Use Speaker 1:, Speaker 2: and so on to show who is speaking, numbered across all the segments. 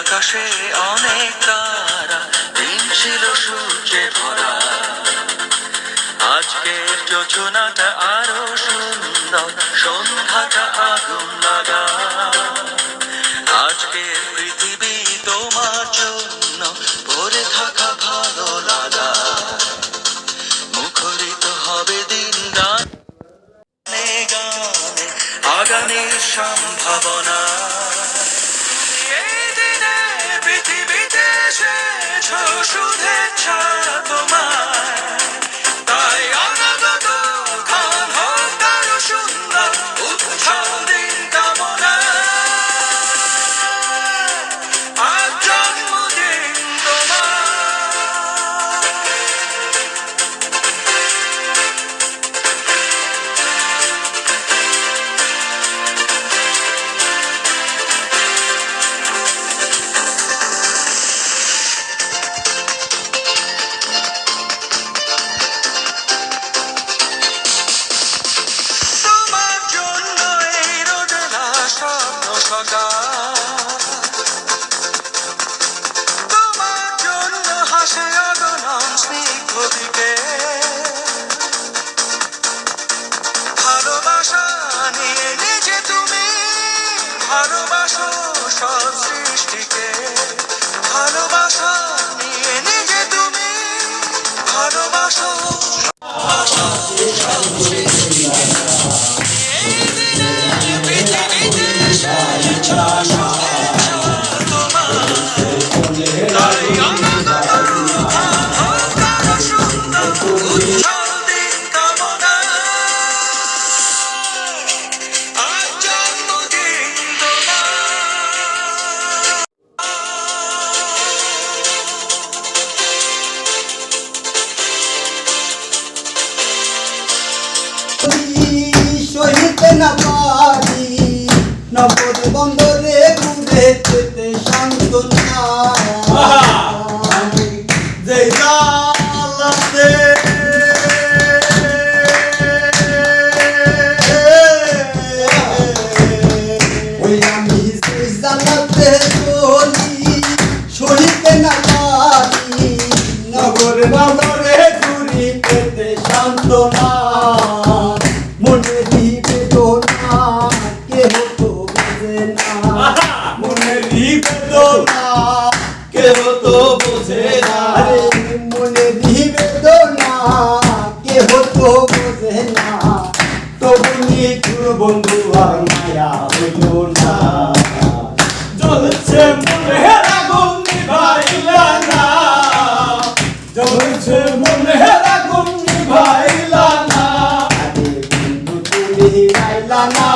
Speaker 1: আকাশে অনেক তারা, দিন ছিল সূর্যে ভরা। আজকের যোজনাটা আরো সুন্দর, সন্ধ্যাটা আগুন লাগা। আজকের পৃথিবী তোমার জন্য ভরে থাকা ভালো লাগা। মুখরিত হবে দিন গানে গানে, আগামীর সম্ভাবনা। এই দিনে পৃথিবীতে এসেছ শুভেচ্ছা তোমার, তাই অনাগত ক্ষণ হোক আরো সুন্দর, উৎসব দিন কামনা। আজ জন্মদিন তোমার। তোমার জন্য এই রোদেলা স্বপ্ন সকাল, তোমার জন্য হাসে অগণন স্নিগ্ধ বিকেল। ভালোবাসা নিয়ে নিজে তুমি ভালোবাসো সব সৃষ্টিকে। ভালোবাসা নিয়ে নিজে তুমি ভালোবাসো সব সৃষ্টিকে। এই দিনে পৃথিবীতে এসেছ শুভেচ্ছা তোমার, তাই অনাগত ক্ষণ হোক আরো সুন্দর, উৎসব দিন কামনা। আজ জন্মদিন তোমার।
Speaker 2: সহিতে না পারি নগর বন্দরে ঘুরে যেতে সান্ত্বনা। যে জালাতে ওই আমি সেই জালাতে চলি, সহিতে না পারি নগর বন্দরে ঘুরি পেতে সান্ত্বনা। মনেরই বেদনা কেহ তো বোঝে না, মনেরই বেদনা কেহ তো বোঝে না। মনেরই বেদনা কেহ তো বোঝে না, তবু নিঠুর বন্ধু আর মায়া হইল না। জ্বলছে মনের আগুন নিভাইলা না, জ্বলছে মনের আগুন নিভাইলা না। আইলা না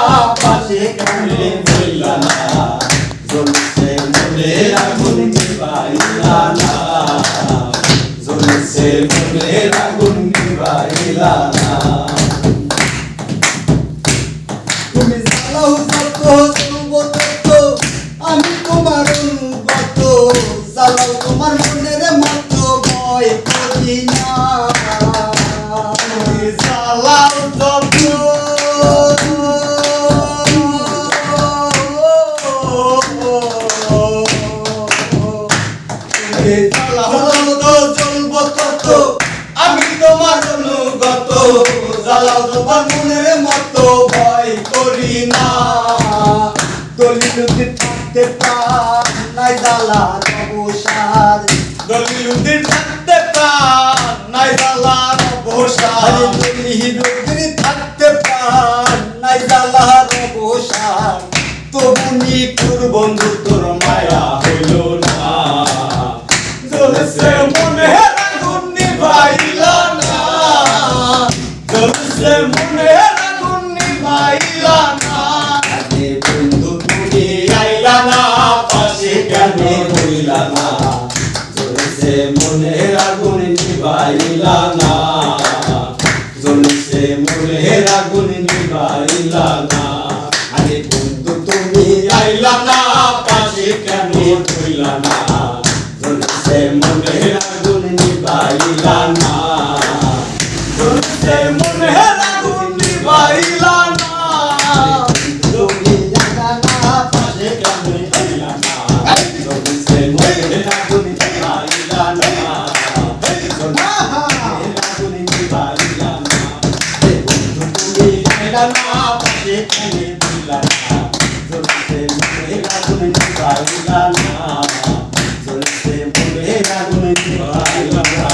Speaker 2: পাশে কানে বইলা না, জ্বলছে মনের আগুন নিভাইলা না, জ্বলছে মনের আগুন নিভাইলা না। তুমি জ্বালাও যত জ্বলব তত আমি তোমার অনুগত, জ্বালাও তোমার মনের মতো ভয় করি না। তুমি জ্বালাও যত জ্বলব তত আমি তোমার অনুগত, জ্বালাও তোমার মনের মতো ভয় করি না। দলিলুদ্দি থাকতে প্রাণ নাই জ্বালা অবসাদ, দলিলুদ্দি থাকতে প্রাণ নাই জ্বালা অবসাদ। দলিলুদ্দি থাকতে প্রাণ নাই জ্বালা অবসাদ, তবু নিঠুর বন্ধু তোর মায়া হইল না। জ্বলছে মনের আগুন নিভাইলা না, জ্বলছে মনের আগুন নিভাইলা না। বন্ধু তুমি আইলা না পাশে কেনে হইলা না, জ্বলছে মনের আগুন নিভাইলা না, জ্বলছে মনের আগুন নিভাইলা না। আরে বন্ধু তুমি আইলা না পাশে কেনে হইলা না, জ্বলছে মনের আগুন নিভাইলা না, জ্বলছে মনের আগুন নিভাইলা না। তুমি জানা না পাশে কেন হইলা না, পাশে টেনে দিলা না জ্বলছে মনের আগুন নিভাইলা না জ্বলছে মনের আগুন নিভাইলা না